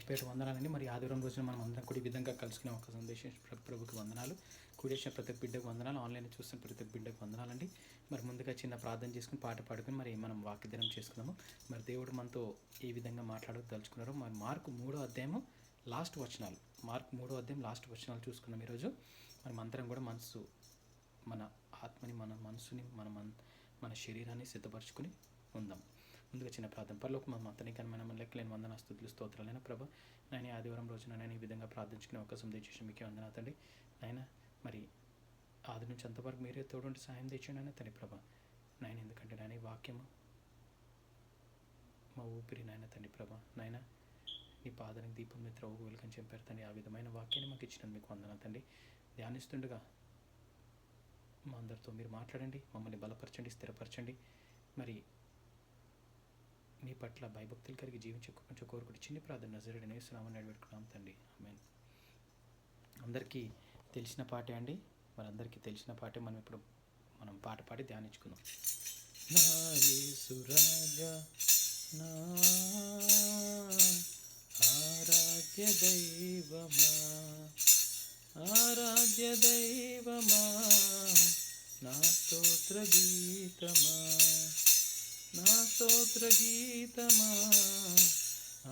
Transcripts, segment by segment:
పేట వందనాలండి. మరి ఆదివారం రోజున మనం అందరం కూడా ఈ విధంగా కలుసుకునే ఒక సందేశం ప్రభుకి వందనాలు. కూడేసిన ప్రతి ఒక్క బిడ్డకు వందనాలు. ఆన్లైన్ చూస్తున్న ప్రతి ఒక్క బిడ్డకు వందనాలండి. మరి ముందుగా చిన్న ప్రార్థన చేసుకుని పాట పాడుకుని మరి మనం వాక్యదినం చేసుకుందాము. మరి దేవుడు మనతో ఈ విధంగా తలుచుకున్నారు. మరి మార్కు 3వ అధ్యాయము లాస్ట్ వచనాలు. మార్కు 3వ అధ్యాయం లాస్ట్ వచనాలు చూసుకున్నాం ఈరోజు. మనం అందరం కూడా మన ఆత్మని, మన మనసుని, మన శరీరాన్ని సిద్ధపరచుకుని ఉందాం. ముందుగా చిన్న ప్రార్థన. పరలోక మా అతని ఘనమైన లెక్కలేని వందన స్తుతులు స్తోత్రాలైన ప్రభా, నేను ఆదివారం రోజున నేను ఈ విధంగా ప్రార్థించుకునే అవకాశం తెచ్చేసి మీకే వందనాతండి. నాయన మరి ఆది నుంచి అంతవరకు మీరే తోడుండి సహాయం తెచ్చాను ఆయన తని ప్రభా నాయన. ఎందుకంటే నాయన ఈ వాక్యము మా ఊపిరి నాయన తండ్రి ప్రభా. నాయన నీ పాదానికి దీపం మిత్ర ఊగు వెలుకని చెప్పారు తండ్రి. ఆ విధమైన వాక్యాన్ని మాకు ఇచ్చినందుకు మీకు వందనాతండి. ధ్యానిస్తుండగా మా అందరితో మీరు మాట్లాడండి, మమ్మల్ని బలపరచండి, స్థిరపరచండి. మరి మీ పట్ల భయభక్తులు కలిగి జీవించే కొంచెం కోరుకుంటే చిన్ని ప్రార్థన నజరేయుడైన యేసు నామమున పెట్టుకున్నాం తండ్రి, ఆమేన్. అందరికీ తెలిసిన పాటే అండి. మరి అందరికీ తెలిసిన పాటే మనం పాట పాడి ధ్యానించుకుందాం. నా యేసు రాజా, నా ఆరాధ్య దైవమా, ఆరాధ్య దైవమా, నా స్తోత్ర గీతమా, నా స్తోత్ర గీతమా,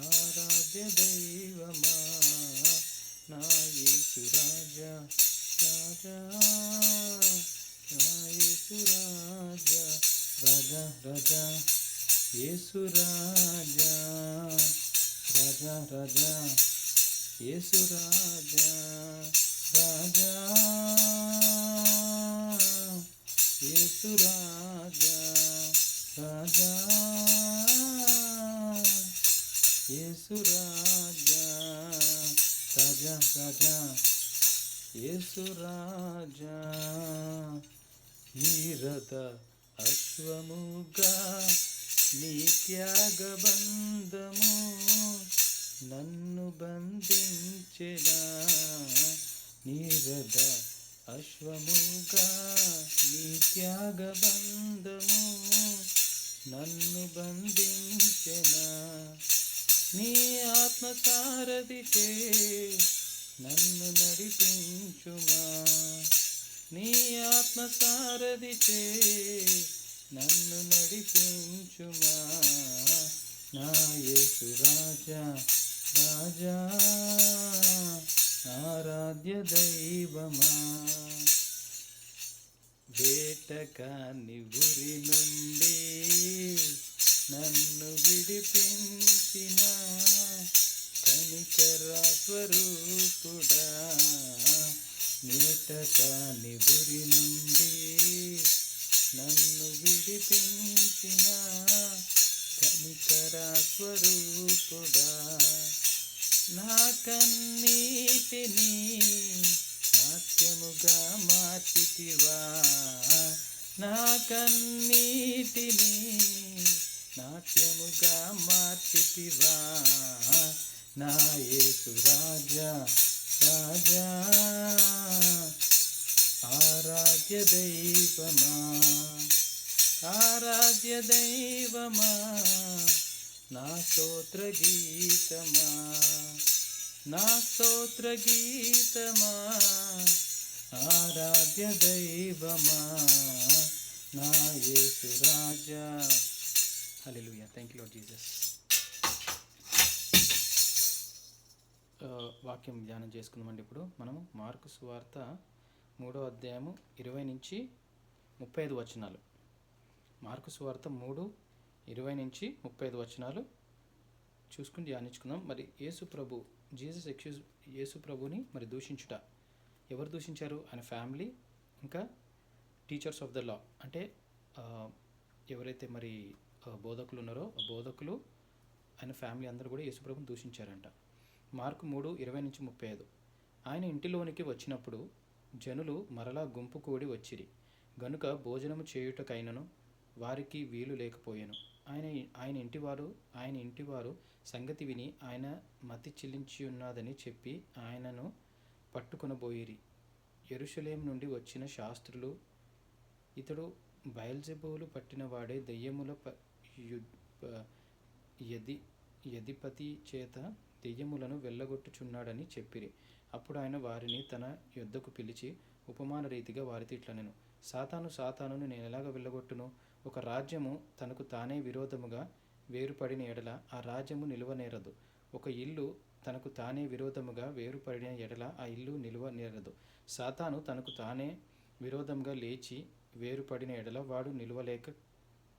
ఆరాధ్య దైవమా, నా యేసు రాజా, రాజా, నా యేసు రాజా, రాజా, రాజా, యేసు రాజా, రాజా, రాజా, యేసు రాజా, రాజా, యేసు రాజా, రాజా, యేసు రాజా, రాజా, రాజా, యేసు రాజా. నీరద అశ్వముగా నీ త్యాగబంధము నన్ను బంధించెనా, నీరద అశ్వముగా నీ త్యాగబంధము నన్ను బంధించెనా, నీ ఆత్మసారథిచే నన్ను నడిపించుమా, నీ ఆత్మసారథిచే నన్ను నడిపించుమా, నా యేసు రాజా, రాజా, ఆరాధ్య దైవమా. వేటకాని ఉరి నుండి నన్ను విడిపించిన కనికర స్వరూపుడా, వేటకాని ఉరి నుండి నన్ను విడిపించిన కనికర స్వరూపుడా, నా కన్నీటిని నాట్యముగా మార్చితివా, నా కన్నీటిని నాట్యముగా మార్చితివా, నా యేసు రాజా, రాజా, ఆరాధ్య దైవమా, ఆరాధ్య దైవమా, నా స్తోత్ర గీతమా, నా స్తోత్ర గీతమా, ఆరాధ్య దైవమా, నా యేసు రాజా. Hallelujah. Thank you Lord Jesus. వాక్యం ధ్యానం చేసుకుందామండి. ఇప్పుడు మనము మార్కు సువార్త 3వ అధ్యాయము 20 నుంచి 35 వచనాలు. మార్కు సువార్త 3:20 నుంచి 35 వచనాలు చూసుకుని ధ్యానించుకుందాం. మరి యేసు ప్రభుని మరి దూషించుట. ఎవరు దూషించారు? ఆయన ఫ్యామిలీ, ఇంకా టీచర్స్ ఆఫ్ ద లా, అంటే ఎవరైతే మరి బోధకులు ఉన్నారో ఆ బోధకులు, ఆయన ఫ్యామిలీ అందరూ కూడా యేసు ప్రభుని దూషించారంట. మార్కు 3:20 నుంచి 35. ఆయన ఇంటిలోనికి వచ్చినప్పుడు జనులు మరలా గుంపు కూడి వచ్చిరి గనుక భోజనము చేయుటకైనను వారికి వీలు లేకపోయాను. ఆయన ఇంటివారు సంగతి విని ఆయన మతి చెల్లించి ఉన్నదని చెప్పి ఆయనను పట్టుకొనబోయిరి. యెరూషలేము నుండి వచ్చిన శాస్త్రులు, ఇతడు బయల్జెబూలు పట్టినవాడే, దెయ్యముల యధిపతి చేత దెయ్యములను వెళ్ళగొట్టుచున్నాడని చెప్పిరి. అప్పుడు ఆయన వారిని తన యొద్దకు పిలిచి ఉపమాన రీతిగా వారితో ఇట్లనెను. సాతాను సాతానుని నేను ఎలాగ వెళ్ళగొట్టును? ఒక రాజ్యము తనకు తానే విరోధముగా వేరుపడిన ఎడల ఆ రాజ్యము నిలువనేరదు. ఒక ఇల్లు తనకు తానే విరోధముగా వేరుపడిన ఎడల ఆ ఇల్లు నిలువనేరదు. సాతాను తనకు తానే విరోధంగా లేచి వేరుపడిన ఎడల వాడు నిలువలేక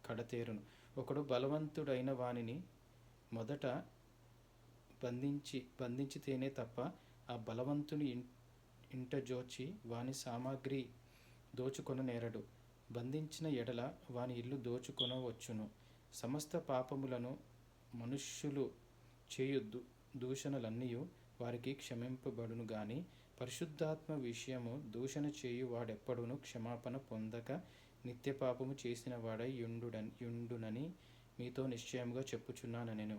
కడతేరును. ఒకడు బలవంతుడైన వానిని మొదట బంధించితేనే తప్ప ఆ బలవంతుని ఇంట జోచి వాని సామాగ్రి దోచుకొన నేరడు. బంధించిన ఎడల వాని ఇల్లు దోచుకొనవచ్చును. సమస్త పాపములను మనుష్యులు చేయు దూషణలన్నీయు వారికి క్షమింపబడును గాని పరిశుద్ధాత్మ విషయము దూషణ చేయు వాడెప్పుడును క్షమాపణ పొందక నిత్య పాపము చేసిన వాడై యుండునని మీతో నిశ్చయముగా చెప్పుచున్నానెను.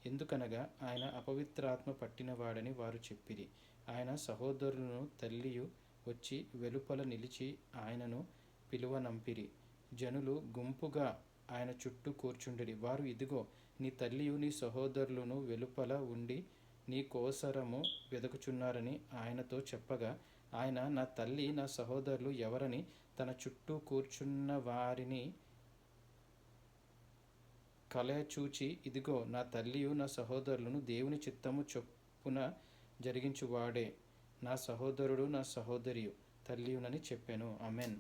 ఎందుకనగా ఆయన అపవిత్రాత్మ పట్టినవాడని వారు చెప్పిరి. ఆయన సహోదరులను తల్లియు వచ్చి వెలుపల నిలిచి ఆయనను పిలువనంపిరి. జనులు గుంపుగా ఆయన చుట్టూ కూర్చుండిరి. వారు, ఇదిగో నీ తల్లియు నీ సహోదరులను వెలుపల ఉండి నీ కోసరము వెదకుచున్నారని ఆయనతో చెప్పగా, ఆయన, నా తల్లి నా సహోదరులు ఎవరని తన చుట్టూ కూర్చున్న వారిని కలయచూచి, ఇదిగో నా తల్లియు నా సహోదరులను దేవుని చిత్తము చొప్పున జరిగించువాడే నా సహోదరుడు నా సహోదరియు తల్లియునని చెప్పాను. ఆమెన్.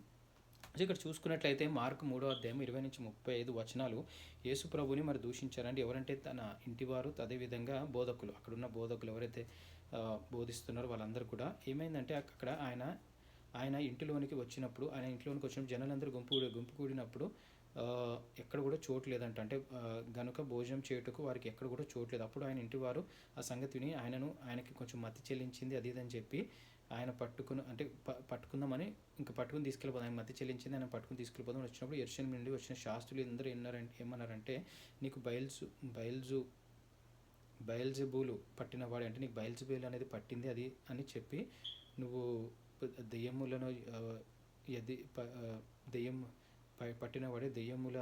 ఇక్కడ చూసుకున్నట్లయితే మార్కు 3:20-35 వచనాలు యేసు ప్రభుని మరి దూషించారండి. ఎవరంటే తన ఇంటివారు, అదేవిధంగా బోధకులు, అక్కడున్న బోధకులు ఎవరైతే బోధిస్తున్నారో వాళ్ళందరూ కూడా. ఏమైందంటే అక్కడ ఆయన ఇంటిలోనికి వచ్చినప్పుడు జనాలందరూ గుంపు కూడినప్పుడు ఎక్కడ కూడా చోటు లేదంట. అంటే గనుక భోజనం చేయుటకు వారికి ఎక్కడ కూడా చోటు లేదు. అప్పుడు ఆయన ఇంటివారు ఆ సంగతిని ఆయనకి కొంచెం మతి చెల్లించింది అది ఇదని చెప్పి ఆయన పట్టుకుందామని పట్టుకుని తీసుకెళ్ళిపోదాం. ఆయన మతి చెల్లించింది, ఆయన పట్టుకుని తీసుకెళ్ళిపోదాం. వచ్చినప్పుడు యెరూషలేము నుండి వచ్చిన శాస్త్రులు అందరూ ఏమన్నారంటే, నీకు బయల్జెబూలు పట్టినవాడు, అంటే నీకు బయల్జెబూలు అనేది పట్టింది అది అని చెప్పి నువ్వు దెయ్యములను పట్టినవాడే దెయ్యముల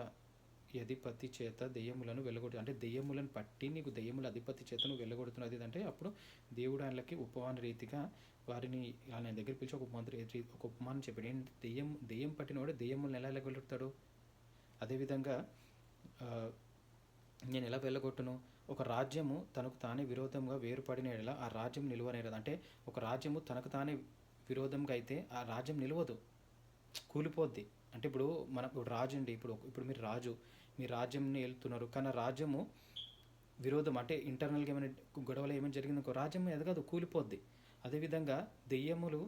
అధిపతి చేత దెయ్యములను వెళ్ళగొట్టు, అంటే దెయ్యములను పట్టి నీకు దెయ్యముల అధిపతి చేత నువ్వు వెళ్ళగొడుతున్నది అంటే అప్పుడు దేవుడు ఆయనకి ఉపమాన రీతిగా వారిని ఆయన దగ్గర పిలిచి ఒక ఉపమానం చెప్పాడు. ఏంటి? దెయ్యం పట్టినవాడు దెయ్యములను ఎలా వెళ్ళగొడతాడు? అదేవిధంగా నేను ఎలా వెళ్ళగొట్టును? ఒక రాజ్యము తనకు తానే విరోధంగా వేరుపడిన ఎడల ఆ రాజ్యం నిలువనేరదు. అంటే ఒక రాజ్యము తనకు తానే విరోధంగా అయితే ఆ రాజ్యం నిలవదు, కూలిపోద్ది. అంటే ఇప్పుడు మనకు రాజు అండి, ఇప్పుడు మీరు రాజు, మీ రాజ్యంని వెళ్తున్నారు, కానీ రాజ్యము విరోధం అంటే ఇంటర్నల్గా ఏమైనా గొడవలు ఏమైనా జరిగిందనుకో రాజ్యం ఎదగదు, కూలిపోద్ది. అదేవిధంగా దెయ్యములు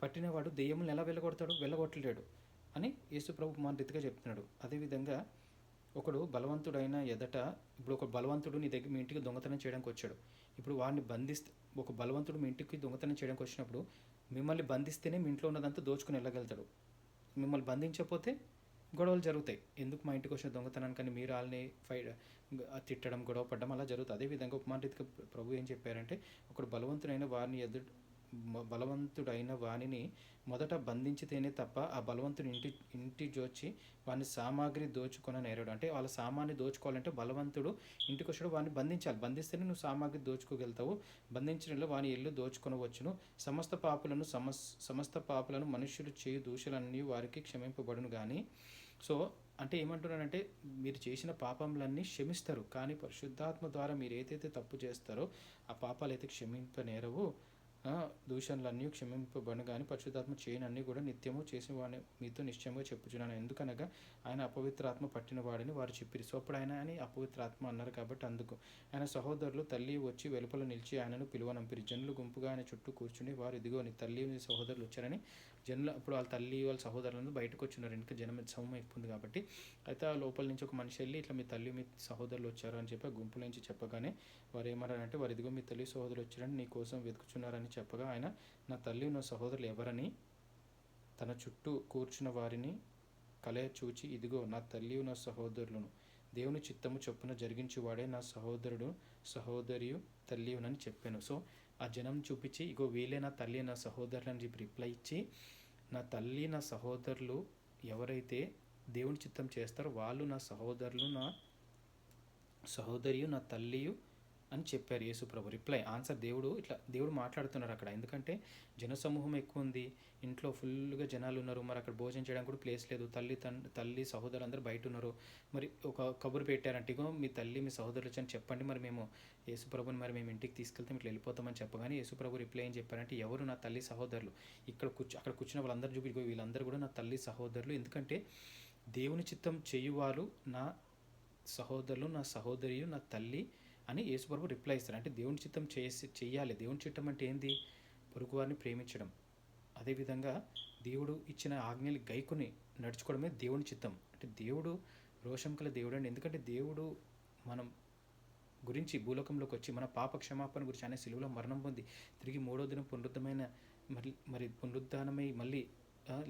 పట్టినవాడు దెయ్యములను ఎలా వెళ్ళగొట్టలేడు అని యేసు ప్రభు మన రీతిగా చెప్తున్నాడు. అదేవిధంగా ఒకడు బలవంతుడైన ఎదట, ఇప్పుడు ఒక బలవంతుడు మీ ఇంటికి దొంగతనం చేయడానికి వచ్చాడు. ఇప్పుడు వాడిని ఒక బలవంతుడు మీ ఇంటికి దొంగతనం చేయడానికి వచ్చినప్పుడు మిమ్మల్ని బంధిస్తేనే మీ ఇంట్లో ఉన్నదంతా దోచుకుని వెళ్ళగలుగుతాడు. మిమ్మల్ని బంధించకపోతే గొడవలు జరుగుతాయి. ఎందుకు మా ఇంటికి వచ్చిన దొంగతనానికని మీరు వాళ్ళని తిట్టడం, గొడవ పడడం అలా జరుగుతుంది. అదేవిధంగా ఉపమాన రీతిగా ప్రభు ఏం చెప్పారంటే, ఒకడు బలవంతుడైన వానిని మొదట బంధించితేనే తప్ప ఆ బలవంతుని ఇంటి జోచి వాని సామాగ్రి దోచుకొన నేరడు. అంటే వాళ్ళ సామాన్ని దోచుకోవాలంటే బలవంతుడు ఇంటికి వచ్చాడు, వాడిని బంధించాలి. బంధిస్తేనే నువ్వు సామాగ్రి దోచుకోగలుగుతావు. బంధించడంలో వాని ఇల్లు దోచుకొనవచ్చును. సమస్త పాపులను మనుష్యులు చేయు దూషణలన్నీ వారికి క్షమింపబడును కానీ. సో అంటే ఏమంటున్నానంటే, మీరు చేసిన పాపములన్నీ క్షమిస్తారు, కానీ పరిశుద్ధాత్మ ద్వారా మీరు ఏదైతే తప్పు చేస్తారో ఆ పాపాలు అయితే క్షమింపనేరవు. దూషణలన్నీ క్షమింపబడు కానీ పరిశుద్ధాత్మ చేయనన్నీ కూడా నిత్యము చేసిన వాడిని మీతో నిశ్చయంగా చెప్పుచున్నాను. ఎందుకనగా ఆయన అపవిత్రాత్మ పట్టినవాడని వారు చెప్పిరి. సో అప్పుడు ఆయన అని అపవిత్రాత్మ అన్నారు కాబట్టి అందుకు ఆయన సహోదరులు తల్లి వచ్చి వెలుపల నిలిచి ఆయనను పిలువనంపిరి. జనులు గుంపుగా ఆయన చుట్టూ కూర్చుని వారు, ఇదిగో నీ తల్లి నీ సహోదరులు వచ్చారని. జనులు అప్పుడు వాళ్ళ తల్లి వాళ్ళ సహోదరులను బయటకు వచ్చినారు, ఇంకా జనం సమయం ఎక్కువ ఉంది కాబట్టి. అయితే ఆ లోపల నుంచి ఒక మనిషి వెళ్ళి, ఇట్లా మీ తల్లి మీ సహోదరులు వచ్చారు అని చెప్పి ఆ గుంపుల నుంచి చెప్పగానే వారు ఏమన్నారంటే, వారు, ఇదిగో మీ తల్లి సహోదరులు వచ్చారని నీ కోసం వెతుకుచున్నారని చెప్పగా ఆయన, నా తల్లి నా సహోదరులు ఎవరని తన చుట్టూ కూర్చున్న వారిని కలయ చూచి, ఇదిగో నా తల్లి నా సహోదరులను దేవుని చిత్తము చొప్పున జరిగించువాడే నా సహోదరుడు సహోదరియు తల్లియునని చెప్పాను. సో ఆ జనం చూపించి, ఇగో వీళ్ళే నా తల్లి నా సహోదరులు అని చెప్పి రిప్లై ఇచ్చి, నా తల్లి నా సహోదరులు ఎవరైతే దేవుని చిత్తం చేస్తారో వాళ్ళు నా సహోదరులు, నా సహోదరియు, నా తల్లియు అని చెప్పారు యేసు ప్రభు. రిప్లై ఆన్సర్ దేవుడు ఇట్లా దేవుడు మాట్లాడుతున్నారు అక్కడ. ఎందుకంటే జనసమూహం ఎక్కువ ఉంది, ఇంట్లో ఫుల్గా జనాలు ఉన్నారు, మరి అక్కడ భోజనం చేయడానికి కూడా ప్లేస్ లేదు. తల్లి సహోదరులు అందరూ బయట ఉన్నారు. మరి ఒక కబురు పెట్టారంటే, ఇగో మీ తల్లి మీ సహోదరులు వచ్చి అని చెప్పండి, మరి మేము యేసుప్రభుని మరి మేము ఇంటికి తీసుకెళ్తాం, ఇట్లా వెళ్ళిపోతామని చెప్పగానే యేసుప్రభు రిప్లై ఏం చెప్పారంటే, ఎవరు నా తల్లి సహోదరులు? అక్కడ కూర్చున్న వాళ్ళందరూ చూపి, ఇగో వీళ్ళందరూ కూడా నా తల్లి సహోదరులు. ఎందుకంటే దేవుని చిత్తం చేయువారు నా సహోదరులు, నా సహోదరియు, నా తల్లి అని యేసుప్రభు రిప్లై ఇస్తారు. అంటే దేవుని చిత్తం చెయ్యాలి. దేవుని చిత్తం అంటే ఏంది? పొరుగువారిని ప్రేమించడం. అదేవిధంగా దేవుడు ఇచ్చిన ఆజ్ఞలు గైకొని నడుచుకోవడమే దేవుని చిత్తం. అంటే దేవుడు రోషం కల దేవుడు అండి. ఎందుకంటే దేవుడు మనం గురించి భూలోకంలోకి వచ్చి మన పాప క్షమాపణ గురించి ఆయన సిలువలో మరణం పొంది తిరిగి మూడో దినం పునరుద్ధమైన మరి పునరుద్ధానమై మళ్ళీ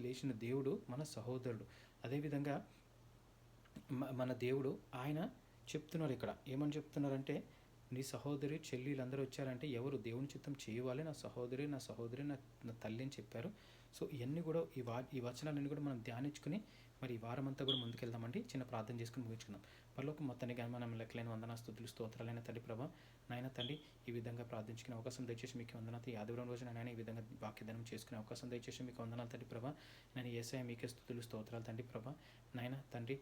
లేచిన దేవుడు మన సహోదరుడు. అదేవిధంగా మన దేవుడు ఆయన చెప్తున్నారు ఇక్కడ. ఏమని చెప్తున్నారంటే, నీ సహోదరి చెల్లిలందరూ వచ్చారంటే ఎవరు? దేవుని చిత్తం చేయాలి. నా సహోదరి నా తల్లి అని చెప్పారు. సో ఇవన్నీ కూడా ఈ వచనాలన్నీ కూడా మనం ధ్యానించుకుని మరి ఈ వారం అంతా కూడా ముందుకెళ్దామండి. చిన్న ప్రార్థన చేసుకుని ముగించుకుందాం. పరలోకం మొత్తాన్ని కానీ మనం లెక్కలైన వందనా స్తుతులు స్తోత్రాలైన తండ్రి ప్రభా, నాయన తండ్రి ఈ విధంగా ప్రార్థించుకునే అవకాశం దయచేసి మీకు వందనాలు. ఈ ఆదివారం రోజున నాయన ఈ విధంగా వాక్యదానం చేసుకునే అవకాశం దయచేసి మీకు వందనాలు తండ్రి ప్రభా. నేను యేసయ్య మీకే స్తుతులు స్తోత్రాలు తండ్రి ప్రభా. నాయన తండ్రి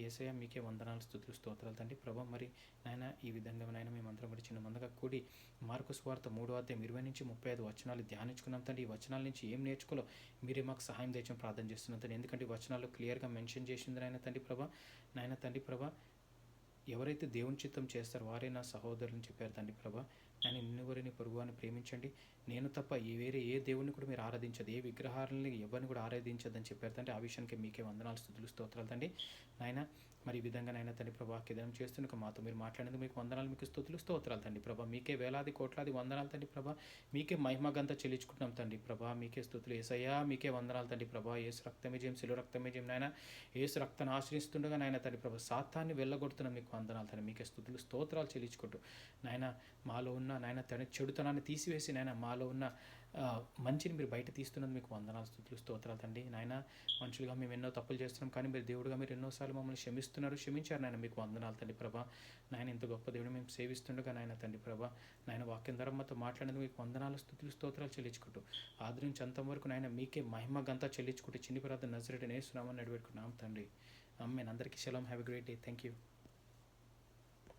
యేసయ్య మీకే వందనాలు స్తుతులు స్తోత్రాలు తండ్రి ప్రభా. మరి నాయన ఈ విధంగా నాయన మేమందరం కూడా చిన్న మందగా కూడి మార్కు సువార్త 3:20-35 వచనాలు ధ్యానించుకున్నాం తండ్రి. ఈ వచనాల నుంచి ఏం నేర్చుకోలో మీరే మాకు సహాయం దయచేసి ప్రార్థన చేస్తున్నాం తండ్రి. ఎందుకంటే ఈ వచనాల్లో క్లియర్గా మెన్షన్ చేసింది నాయన తండ్రి ప్రభా. నాయన తండ్రి ప్రభా, ఎవరైతే దేవుని చిత్తం చేస్తారో వారే నా సహోదరుని చెప్పారు తండ్రి ప్రభా. నేను నిన్నువరిని పొరుగువారిని ప్రేమించండి, నేను తప్ప వేరే ఏ దేవుని కూడా మీరు ఆరాధించదు, ఏ విగ్రహాలని ఎవరిని కూడా ఆరాధించదని చెప్పారు తండ్రి. ఆ విషయానికి మీకే వందనాలు స్తుతులు స్తోత్రాలు తండ్రి. నాయన మరి ఈ విధంగా నాయన తండ్రి ప్రభా వాక్యదానం చేస్తున్న మాతో మీరు మాట్లాడేందుకు మీకు వందనాలు, మీకు స్తుతులు స్తోత్రాలు తండ్రి ప్రభా. మీకే వేలాది కోట్లాది వందనాలు తండ్రి ప్రభా. మీకే మహిమగంతా చెల్లించుకుంటున్నాం తండ్రి ప్రభా. మీకే స్తుతులు యేసయ్యా, మీకే వందనాలు తండ్రి ప్రభా. యేసు రక్తమే జయం, శిలువ రక్తమే జయం నాయన. యేసు రక్తాన్ని ఆశ్రయిస్తుండగా నాయన తండ్రి ప్రభా సాతాన్ని వెళ్ళగొడుతున్నాం, మీకు వందనాలు తండ్రి. మీకే స్తుతులు స్తోత్రాలు చెల్లించుకుంటూ నాయన మాలో ఉన్న నాయన తండ్రి చెడుతనాన్ని తీసివేసి నాయన మాలో ఉన్న మంచిని మీరు బయట తీస్తున్నది మీకు వందనాలు స్తుతులు స్తోత్రాలు తండ్రి. నాయన మనుషులుగా మేము ఎన్నో తప్పులు చేస్తున్నాం, కానీ మీరు దేవుడుగా మీరు ఎన్నోసార్లు మమ్మల్ని క్షమించారు నాయన. మీకు వందనాలు తండ్రి ప్రభా. నాయన ఇంత గొప్ప దేవుడు మేము సేవిస్తుండగా నాయన తండ్రి ప్రభా, నాయన వాక్యం ద్వారా మాతో మాట్లాడేందుకు మీకు వందనాలు స్తుతులు స్తోత్రాలు చెల్లించుకుంటూ ఆది నుంచి అంతం వరకు నాయన మీకే మహిమ గంతా చెల్లించుకుంటూ చిన్ని ప్రార్థన నజరేయుడైన యేసు నామమున నడిపెట్టుకున్నాం తండ్రి. ఆమేన్. అందరికీ shalom. Have a great day. Thank you.